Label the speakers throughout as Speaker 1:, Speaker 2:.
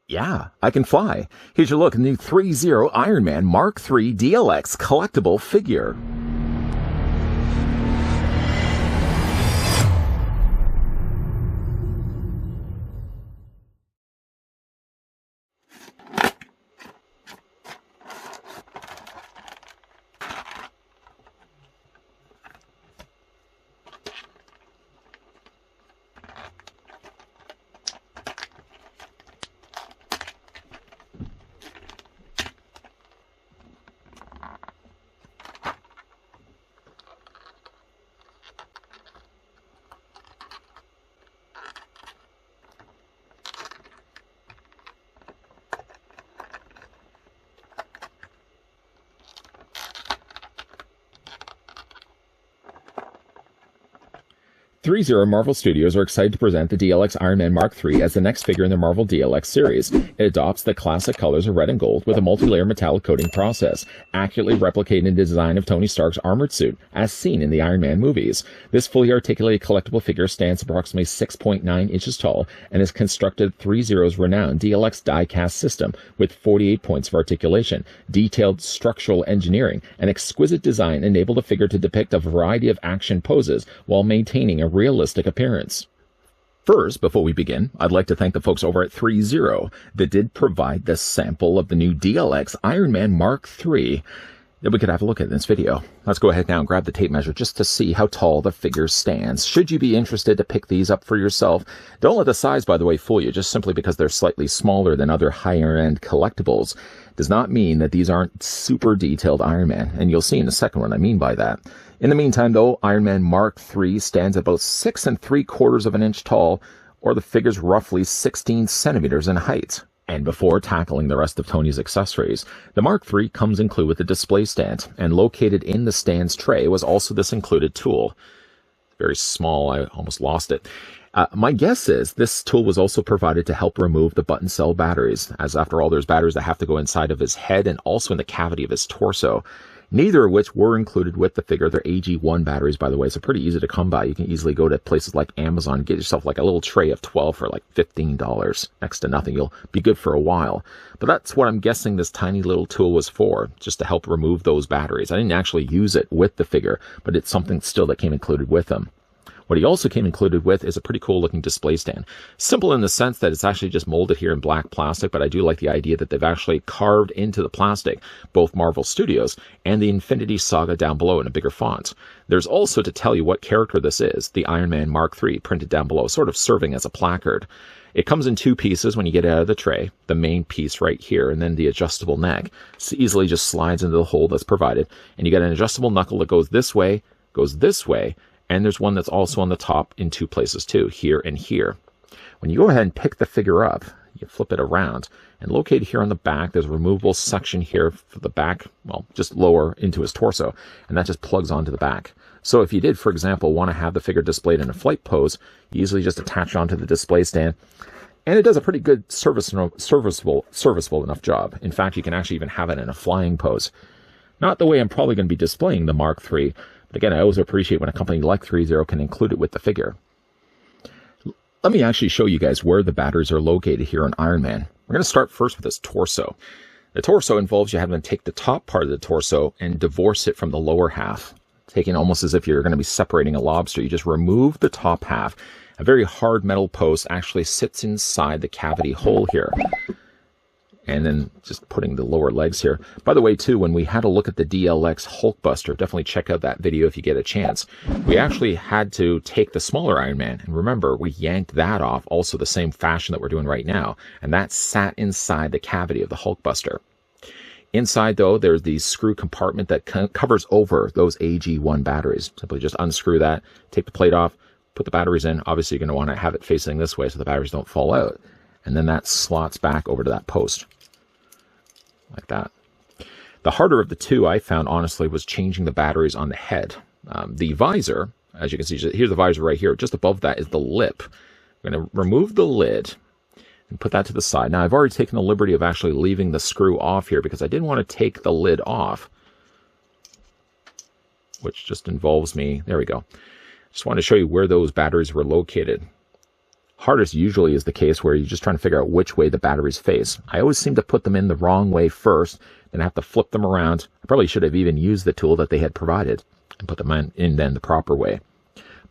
Speaker 1: Yeah, I can fly. Here's your look at the new Threezero Iron Man Mark III DLX collectible figure. Threezero Marvel Studios are excited to present the DLX Iron Man Mark III as the next figure in their Marvel DLX series. It adopts the classic colors of red and gold with a multi-layer metallic coating process, accurately replicating the design of Tony Stark's armored suit as seen in the Iron Man movies. This fully articulated collectible figure stands approximately 6.9 inches tall and is constructed Threezero's renowned DLX die-cast system with 48 points of articulation. Detailed structural engineering and exquisite design enable the figure to depict a variety of action poses while maintaining a realistic appearance. First, before we begin, I'd like to thank the folks over at Threezero that did provide this sample of the new DLX Iron Man Mark III that we could have a look at in this video. Let's go ahead now and grab the tape measure just to see how tall the figure stands. Should you be interested to pick these up for yourself, don't let the size, by the way, fool you. Just simply because they're slightly smaller than other higher-end collectibles does not mean that these aren't super detailed Iron Man, and you'll see in a second what I mean by that. In the meantime, though, Iron Man Mark III stands about 6 3/4 of an inch tall, or the figure's roughly 16 centimeters in height. And before tackling the rest of Tony's accessories, the Mark III comes included with a display stand, and located in the stand's tray was also this included tool. Very small, I almost lost it. My guess is this tool was also provided to help remove the button cell batteries, as after all, there's batteries that have to go inside of his head and also in the cavity of his torso. Neither of which were included with the figure. They're AG1 batteries, by the way, so pretty easy to come by. You can easily go to places like Amazon and get yourself like a little tray of 12 for like $15. Next to nothing. You'll be good for a while. But that's what I'm guessing this tiny little tool was for, just to help remove those batteries. I didn't actually use it with the figure, but it's something still that came included with them. What he also came included with is a pretty cool looking display stand. Simple in the sense that it's actually just molded here in black plastic, but I do like the idea that they've actually carved into the plastic both Marvel Studios and the Infinity Saga down below in a bigger font. There's also, to tell you what character this is, the Iron Man Mark III printed down below, sort of serving as a placard. It comes in two pieces when you get it out of the tray, the main piece right here, and then the adjustable neck. So easily just slides into the hole that's provided, and you get an adjustable knuckle that goes this way, and there's one that's also on the top in two places too, here and here. When you go ahead and pick the figure up, you flip it around, and located here on the back, there's a removable section here for the back, well, just lower into his torso, and that just plugs onto the back. So if you did, for example, want to have the figure displayed in a flight pose, you easily just attach onto the display stand, and it does a pretty good serviceable enough job. In fact, you can actually even have it in a flying pose. Not the way I'm probably going to be displaying the Mark III, but again, I always appreciate when a company like Threezero can include it with the figure. Let me actually show you guys where the batteries are located here on Iron Man. We're going to start first with his torso. The torso involves you having to take the top part of the torso and divorce it from the lower half, taking almost as if you're going to be separating a lobster. You just remove the top half. A very hard metal post actually sits inside the cavity hole here. And then just putting the lower legs here. By the way, too, when we had a look at the DLX Hulkbuster, definitely check out that video if you get a chance. We actually had to take the smaller Iron Man. And remember, we yanked that off, also the same fashion that we're doing right now. And that sat inside the cavity of the Hulkbuster. Inside, though, there's the screw compartment that covers over those AG1 batteries. Simply just unscrew that, take the plate off, put the batteries in. Obviously, you're going to want to have it facing this way so the batteries don't fall out. And then that slots back over to that post. Like that. The harder of the two, I found, honestly, was changing the batteries on the head. The visor, as you can see, here's the visor right here. Just above that is the lip. I'm going to remove the lid and put that to the side. Now, I've already taken the liberty of actually leaving the screw off here because I didn't want to take the lid off, which just involves me. There we go. Just wanted to show you where those batteries were located. Hardest usually is the case where you're just trying to figure out which way the batteries face. I always seem to put them in the wrong way first, then have to flip them around. I probably should have even used the tool that they had provided and put them in then the proper way.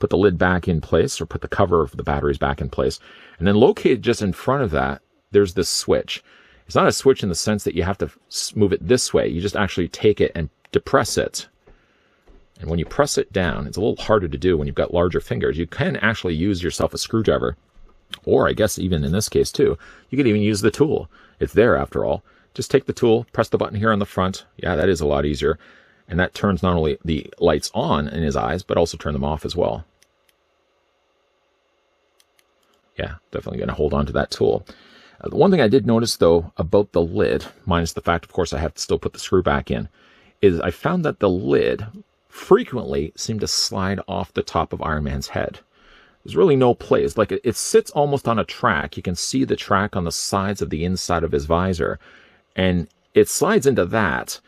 Speaker 1: Put the lid back in place, or put the cover of the batteries back in place. And then located just in front of that, there's this switch. It's not a switch in the sense that you have to move it this way. You just actually take it and depress it. And when you press it down, it's a little harder to do when you've got larger fingers. You can actually use yourself a screwdriver. Or I guess even in this case too, you could even use the tool. It's there after all. Just take the tool, press the button here on the front. Yeah, that is a lot easier. And that turns not only the lights on in his eyes, but also turn them off as well. Yeah, definitely going to hold on to that tool. The one thing I did notice though about the lid, minus the fact of course I have to still put the screw back in, is I found that the lid frequently seemed to slide off the top of Iron Man's head. There's really no place. Like it sits almost on a track. You can see the track on the sides of the inside of his visor. And it slides into that.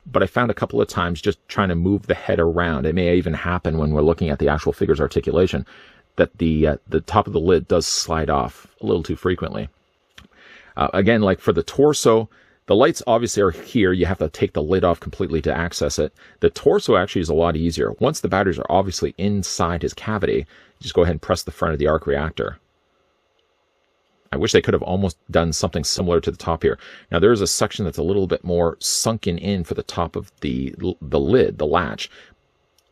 Speaker 1: But I found a couple of times just trying to move the head around. It may even happen when we're looking at the actual figure's articulation that the top of the lid does slide off a little too frequently. Again, like for the torso, the lights obviously are here. You have to take the lid off completely to access it. The torso actually is a lot easier. Once the batteries are obviously inside his cavity, just go ahead and press the front of the arc reactor. I wish they could have almost done something similar to the top here. Now there is a section that's a little bit more sunken in for the top of the lid, the latch,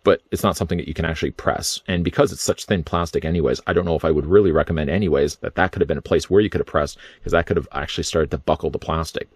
Speaker 1: but it's not something that you can actually press. And because it's such thin plastic anyways, I don't know if I would really recommend anyways that could have been a place where you could have pressed, because that could have actually started to buckle the plastic.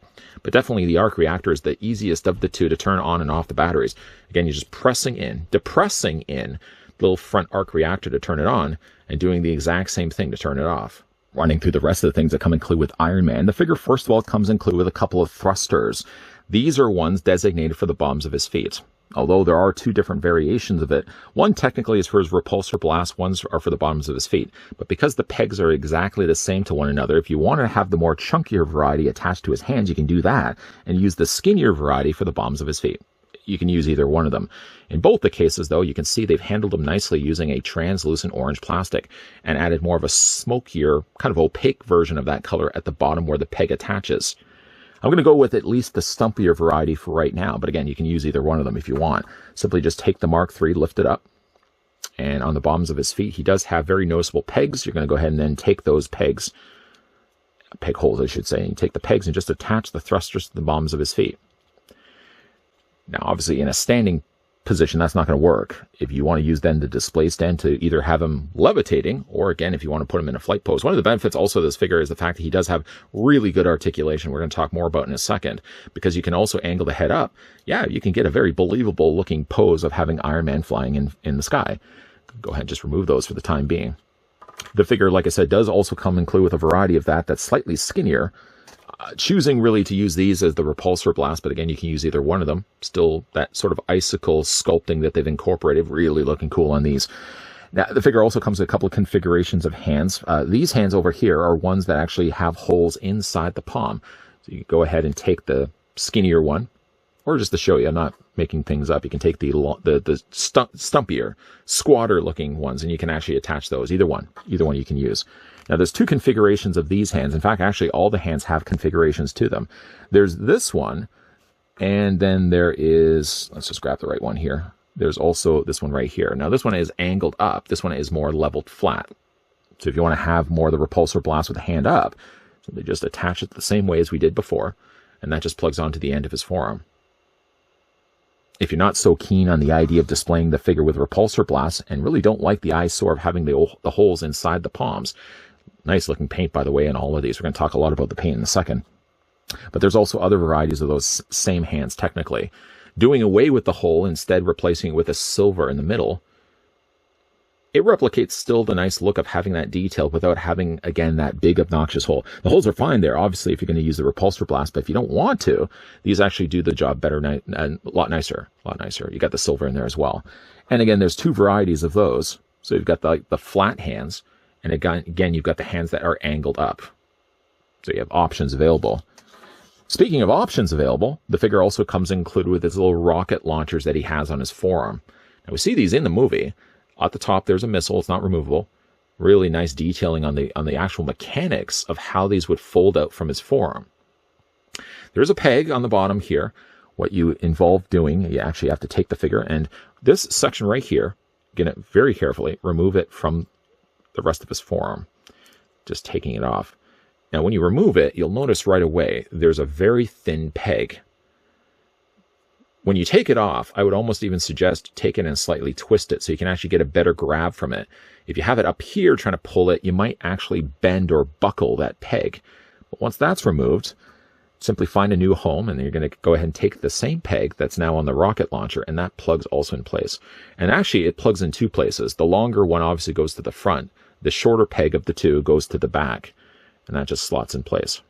Speaker 1: But definitely the arc reactor is the easiest of the two to turn on and off the batteries. Again, you're just pressing in, depressing in the little front arc reactor to turn it on, and doing the exact same thing to turn it off. Running through the rest of the things that come included with Iron Man, the figure first of all comes included with a couple of thrusters. These are ones designated for the bottoms of his feet. Although there are two different variations of it. One technically is for his repulsor blast, ones are for the bottoms of his feet. But because the pegs are exactly the same to one another, if you want to have the more chunkier variety attached to his hands, you can do that and use the skinnier variety for the bottoms of his feet. You can use either one of them. In both the cases, though, you can see they've handled them nicely using a translucent orange plastic and added more of a smokier, kind of opaque version of that color at the bottom where the peg attaches. I'm going to go with at least the stumpier variety for right now, but again, you can use either one of them if you want. Simply just take the Mark III, lift it up, and on the bottoms of his feet, he does have very noticeable pegs. You're going to go ahead and then take those pegs, peg holes I should say, and you take the pegs and just attach the thrusters to the bottoms of his feet. Now, obviously, in a standing position, that's not going to work. If you want to use then the display stand to either have him levitating, or again, if you want to put him in a flight pose. One of the benefits also of this figure is the fact that he does have really good articulation. We're going to talk more about in a second, because you can also angle the head up. Yeah, you can get a very believable looking pose of having Iron Man flying in the sky. Go ahead and just remove those for the time being. The figure, like I said, does also come included with a variety of that's slightly skinnier. Choosing really to use these as the repulsor blast, but again, you can use either one of them. Still that sort of icicle sculpting that they've incorporated, really looking cool on these. Now, the figure also comes with a couple of configurations of hands. These hands over here are ones that actually have holes inside the palm. So you can go ahead and take the skinnier one, or just to show you, I'm not making things up, you can take the stumpier, squatter looking ones, and you can actually attach those. Either one you can use. Now, there's two configurations of these hands. In fact, actually, all the hands have configurations to them. There's this one, and then there is, let's just grab the right one here. There's also this one right here. Now, this one is angled up. This one is more leveled flat. So if you want to have more of the repulsor blast with the hand up, simply just attach it the same way as we did before, and that just plugs onto the end of his forearm. If you're not so keen on the idea of displaying the figure with repulsor blasts and really don't like the eyesore of having the holes inside the palms, nice looking paint, by the way, in all of these. We're going to talk a lot about the paint in a second. But there's also other varieties of those same hands, technically. Doing away with the hole, instead replacing it with a silver in the middle, it replicates still the nice look of having that detail without having, again, that big obnoxious hole. The holes are fine there, obviously, if you're going to use the repulsor blast, but if you don't want to, these actually do the job better and a lot nicer. You got the silver in there as well. And again, there's two varieties of those. So you've got the flat hands, and again, you've got the hands that are angled up. So you have options available. Speaking of options available, the figure also comes included with his little rocket launchers that he has on his forearm. Now, we see these in the movie. At the top, there's a missile. It's not removable. Really nice detailing on the actual mechanics of how these would fold out from his forearm. There's a peg on the bottom here. What you involve doing, you actually have to take the figure, and this section right here, get it very carefully, remove it from the rest of his forearm, just taking it off. Now when you remove it, you'll notice right away there's a very thin peg. When you take it off, I would almost even suggest take it and slightly twist it so you can actually get a better grab from it. If you have it up here trying to pull it, you might actually bend or buckle that peg. But once that's removed, simply find a new home, and then you're going to go ahead and take the same peg that's now on the rocket launcher, and that plugs also in place. And actually, it plugs in two places. The longer one obviously goes to the front. The shorter peg of the two goes to the back, and that just slots in place.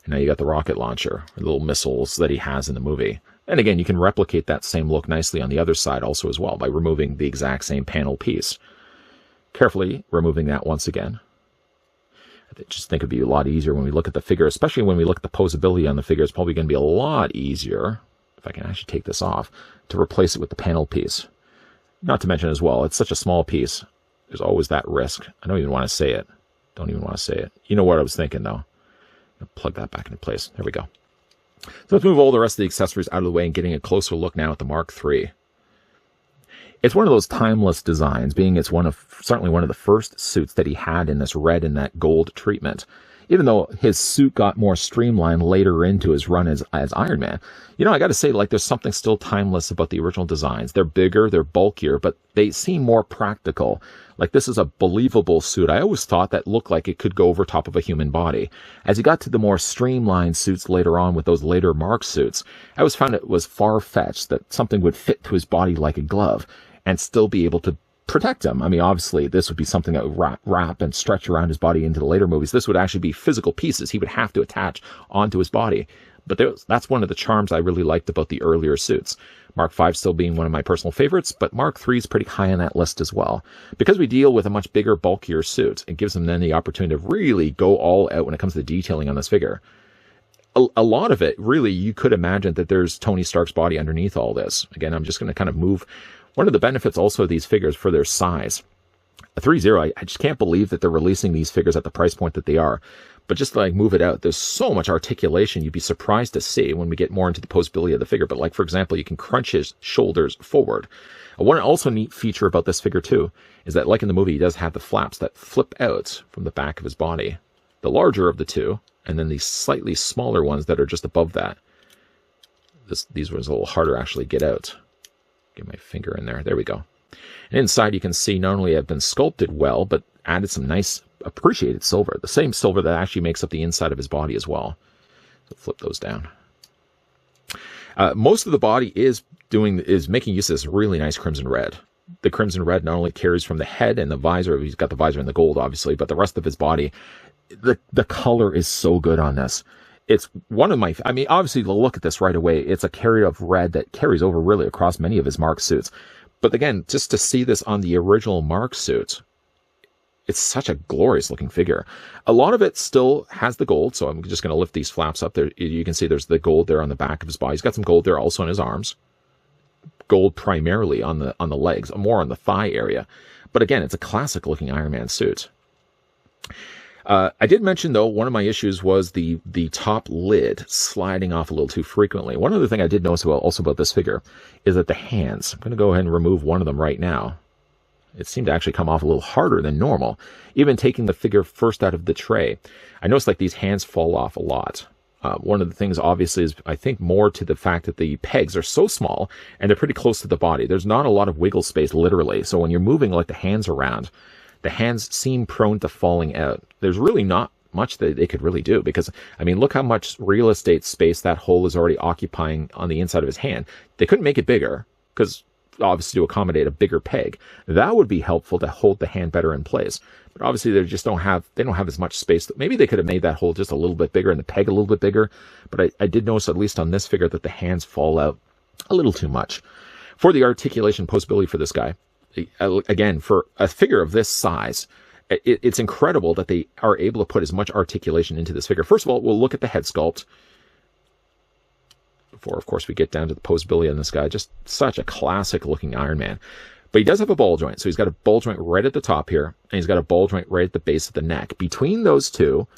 Speaker 1: And now you got the rocket launcher, the little missiles that he has in the movie. And again, you can replicate that same look nicely on the other side also as well by removing the exact same panel piece. Carefully removing that once again. I just think it'd be a lot easier when we look at the figure, especially when we look at the posability on the figure. It's probably going to be a lot easier, if I can actually take this off, to replace it with the panel piece. Not to mention as well, it's such a small piece. There's always that risk. I don't even want to say it. Don't even want to say it. You know what I was thinking, though. I'll plug that back into place. There we go. So let's move all the rest of the accessories out of the way and getting a closer look now at the Mark III. It's one of those timeless designs, being it's certainly one of the first suits that he had in this red and that gold treatment. Even though his suit got more streamlined later into his run as Iron Man. You know, I got to say, like, there's something still timeless about the original designs. They're bigger, they're bulkier, but they seem more practical. Like, this is a believable suit. I always thought that looked like it could go over top of a human body. As he got to the more streamlined suits later on with those later Mark suits, I always found it was far-fetched that something would fit to his body like a glove and still be able to protect him. I mean, obviously, this would be something that would wrap and stretch around his body into the later movies. This would actually be physical pieces he would have to attach onto his body. But that's one of the charms I really liked about the earlier suits. Mark V still being one of my personal favorites, but Mark III is pretty high on that list as well. Because we deal with a much bigger, bulkier suit, it gives him then the opportunity to really go all out when it comes to the detailing on this figure. A lot of it, really, you could imagine that there's Tony Stark's body underneath all this. Again, I'm just going to kind of move. One of the benefits also of these figures for their size. A Threezero, I just can't believe that they're releasing these figures at the price point that they are. But just to like move it out, there's so much articulation you'd be surprised to see when we get more into the posability of the figure. But like, for example, you can crunch his shoulders forward. One also neat feature about this figure too is that, like in the movie, he does have the flaps that flip out from the back of his body. The larger of the two, and then the slightly smaller ones that are just above that. These ones a little harder actually get out. Get my finger in there. There we go. And inside you can see not only have been sculpted well, but added some nice appreciated silver. The same silver that actually makes up the inside of his body as well. So flip those down. Most of the body is making use of this really nice crimson red. The crimson red not only carries from the head and the visor, he's got the visor in the gold obviously, but the rest of his body, the color is so good on this. It's one of my, I mean, obviously, to look at this right away, it's a carry of red that carries over really across many of his Mark suits. But again, just to see this on the original Mark suits, it's such a glorious looking figure. A lot of it still has the gold, so I'm just going to lift these flaps up there. You can see there's the gold there on the back of his body. He's got some gold there also on his arms. Gold primarily on the legs, more on the thigh area. But again, it's a classic looking Iron Man suit. I did mention, though, one of my issues was the top lid sliding off a little too frequently. One other thing I did notice also about this figure is that the hands, I'm going to go ahead and remove one of them right now. It seemed to actually come off a little harder than normal. Even taking the figure first out of the tray, I noticed like these hands fall off a lot. One of the things, obviously, is I think more to the fact that the pegs are so small and they're pretty close to the body. There's not a lot of wiggle space, literally. So when you're moving like the hands around, the hands seem prone to falling out. There's really not much that they could really do because, I mean, look how much real estate space that hole is already occupying on the inside of his hand. They couldn't make it bigger because, obviously, to accommodate a bigger peg. That would be helpful to hold the hand better in place. But obviously, they don't have as much space. Maybe they could have made that hole just a little bit bigger and the peg a little bit bigger. But I did notice, at least on this figure, that the hands fall out a little too much. For the articulation possibility for this guy, again, for a figure of this size, it's incredible that they are able to put as much articulation into this figure. First of all, we'll look at the head sculpt before, of course, we get down to the posability on this guy. Just such a classic looking Iron Man. But he does have a ball joint. So he's got a ball joint right at the top here, and he's got a ball joint right at the base of the neck. Between those two,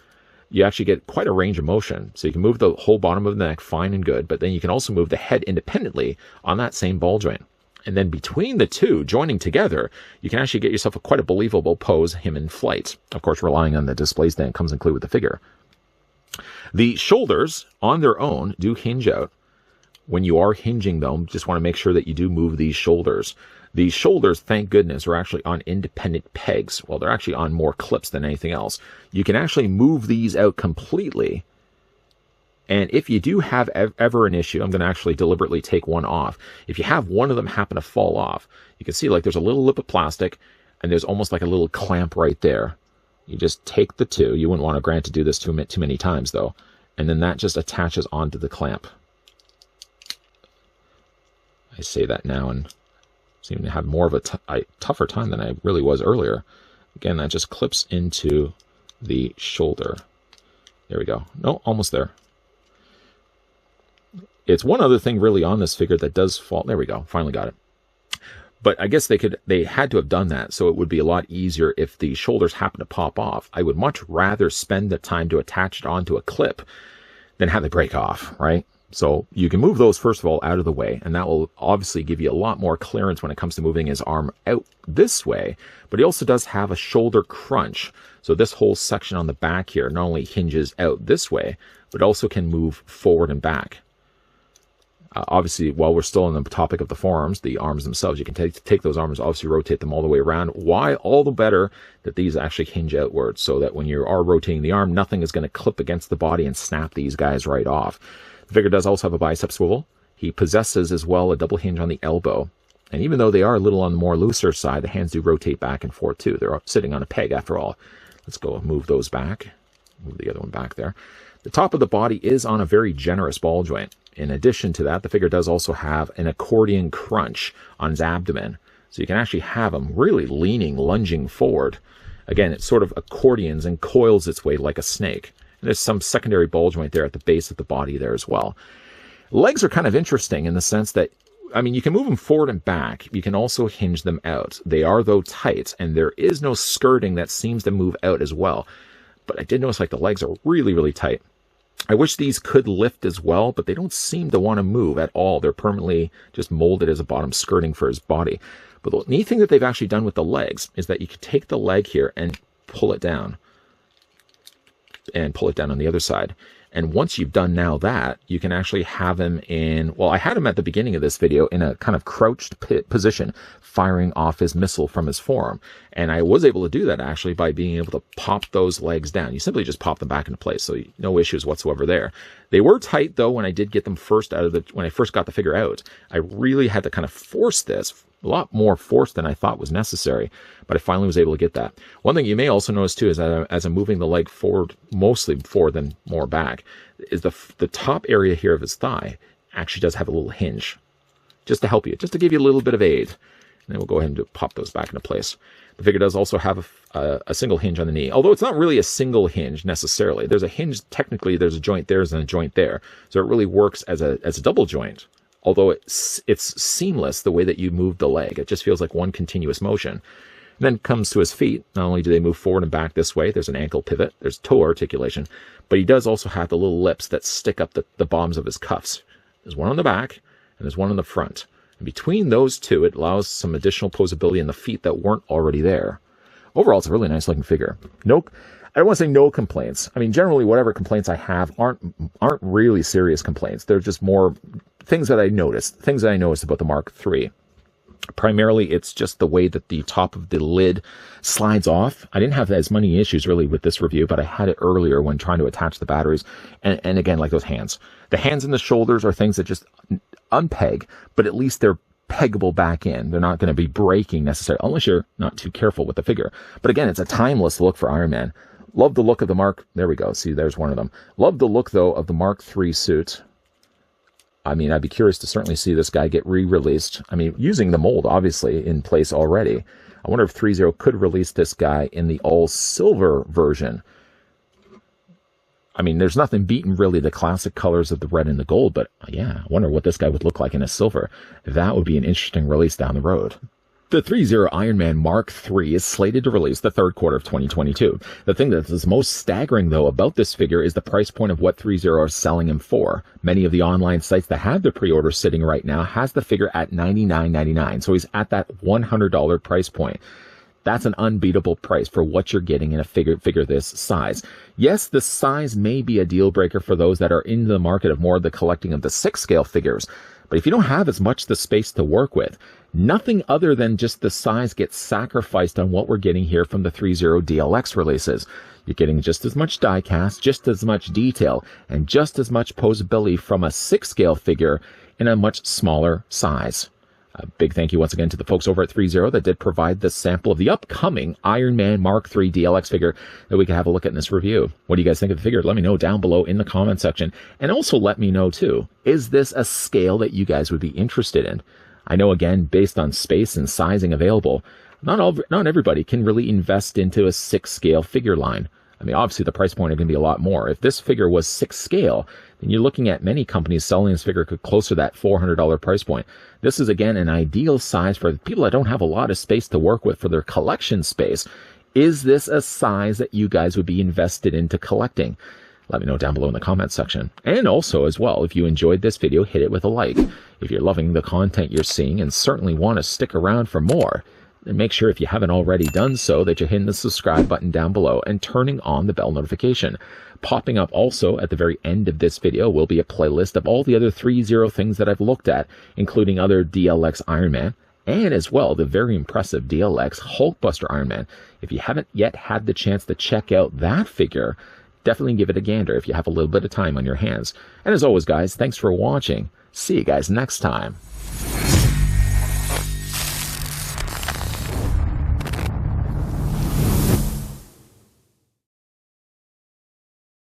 Speaker 1: you actually get quite a range of motion. So you can move the whole bottom of the neck fine and good, but then you can also move the head independently on that same ball joint. And then between the two, joining together, you can actually get yourself quite a believable pose, him in flight. Of course, relying on the display stand comes included with the figure. The shoulders, on their own, do hinge out. When you are hinging them, just want to make sure that you do move these shoulders. These shoulders, thank goodness, are actually on independent pegs. Well, they're actually on more clips than anything else. You can actually move these out completely. And if you do have ever an issue, I'm going to actually deliberately take one off. If you have one of them happen to fall off, you can see like there's a little lip of plastic and there's almost like a little clamp right there. You just take the two. You wouldn't want to grant to do this too many times though. And then that just attaches onto the clamp. I say that now and seem to have more of a tougher time than I really was earlier. Again, that just clips into the shoulder. There we go. No, almost there. It's one other thing really on this figure that does fall. There we go. Finally got it. But I guess they had to have done that, so it would be a lot easier if the shoulders happen to pop off. I would much rather spend the time to attach it onto a clip than have it break off, right? So you can move those, first of all, out of the way, and that will obviously give you a lot more clearance when it comes to moving his arm out this way. But he also does have a shoulder crunch. So this whole section on the back here not only hinges out this way, but also can move forward and back. Obviously, while we're still on the topic of the forearms, the arms themselves, you can take those arms, obviously rotate them all the way around. Why? All the better that these actually hinge outwards, so that when you are rotating the arm, nothing is going to clip against the body and snap these guys right off. The figure does also have a bicep swivel. He possesses as well a double hinge on the elbow. And even though they are a little on the more looser side, the hands do rotate back and forth too. They're sitting on a peg after all. Let's go move those back. Move the other one back there. The top of the body is on a very generous ball joint. In addition to that, the figure does also have an accordion crunch on his abdomen. So you can actually have him really leaning, lunging forward. Again, it sort of accordions and coils its way like a snake. And there's some secondary ball joint there at the base of the body there as well. Legs are kind of interesting in the sense that, I mean, you can move them forward and back. You can also hinge them out. They are, though, tight, and there is no skirting that seems to move out as well. But I did notice like the legs are really, really tight. I wish these could lift as well, but they don't seem to want to move at all. They're permanently just molded as a bottom skirting for his body. But the neat thing that they've actually done with the legs is that you can take the leg here and pull it down. And pull it down on the other side. And once you've done now that, you can actually have him in, well, I had him at the beginning of this video in a kind of crouched position, firing off his missile from his forearm. And I was able to do that actually by being able to pop those legs down. You simply just pop them back into place, so no issues whatsoever there. They were tight though when I did get them first out of the, when I first got the figure out. I really had to kind of force this, a lot more force than I thought was necessary, but I finally was able to get that. One thing you may also notice too is that as I'm moving the leg forward, mostly forward than more back, is the top area here of his thigh actually does have a little hinge, just to help you, just to give you a little bit of aid. And then we'll go ahead and pop those back into place. The figure does also have a single hinge on the knee, although it's not really a single hinge necessarily. There's a hinge, technically there's a joint there and a joint there, so it really works as a double joint. Although it's seamless the way that you move the leg. It just feels like one continuous motion. And then comes to his feet. Not only do they move forward and back this way, there's an ankle pivot, there's toe articulation, but he does also have the little lips that stick up the bottoms of his cuffs. There's one on the back, and there's one on the front. And between those two, it allows some additional posability in the feet that weren't already there. Overall, it's a really nice looking figure. No, I don't want to say no complaints. I mean, generally, whatever complaints I have aren't really serious complaints. They're just more things that I noticed about the Mark III. Primarily, it's just the way that the top of the lid slides off. I didn't have as many issues really with this review, but I had it earlier when trying to attach the batteries. And again, like those hands. The hands and the shoulders are things that just unpeg, but at least they're peggable back in. They're not going to be breaking necessarily, unless you're not too careful with the figure. But again, it's a timeless look for Iron Man. Love the look of the Mark. There we go. See, there's one of them. Love the look, though, of the Mark III suit. I mean, I'd be curious to certainly see this guy get re-released. I mean, using the mold, obviously, in place already. I wonder if Threezero could release this guy in the all-silver version. I mean, there's nothing beating, really, the classic colors of the red and the gold, but yeah, I wonder what this guy would look like in a silver. That would be an interesting release down the road. The Threezero Iron Man Mark III is slated to release the third quarter of 2022. The thing that is most staggering, though, about this figure is the price point of what Threezero are selling him for. Many of the online sites that have the pre-order sitting right now has the figure at $99.99, so he's at that $100 price point. That's an unbeatable price for what you're getting in a figure this size. Yes, the size may be a deal breaker for those that are in the market of more of the collecting of the 6-scale figures. But if you don't have as much the space to work with, nothing other than just the size gets sacrificed on what we're getting here from the Threezero DLX releases. You're getting just as much die cast, just as much detail, and just as much posability from a 6-scale figure in a much smaller size. A big thank you once again to the folks over at Threezero that did provide the sample of the upcoming Iron Man Mark III DLX figure that we can have a look at in this review. What do you guys think of the figure? Let me know down below in the comment section. And also let me know too, is this a scale that you guys would be interested in? I know, again, based on space and sizing available, not everybody can really invest into a 6-scale figure line. I mean, obviously the price point is going to be a lot more. If this figure was 6-scale, then you're looking at many companies selling this figure closer to that $400 price point. This is, again, an ideal size for people that don't have a lot of space to work with for their collection space. Is this a size that you guys would be invested into collecting? Let me know down below in the comments section. And also, as well, if you enjoyed this video, hit it with a like. If you're loving the content you're seeing and certainly want to stick around for more, and make sure if you haven't already done so that you're hitting the subscribe button down below and turning on the bell notification. Popping up also at the very end of this video will be a playlist of all the other Threezero things that I've looked at, including other DLX Iron Man, and as well the very impressive DLX Hulkbuster Iron Man. If you haven't yet had the chance to check out that figure, definitely give it a gander if you have a little bit of time on your hands. And as always, guys, thanks for watching. See you guys next time.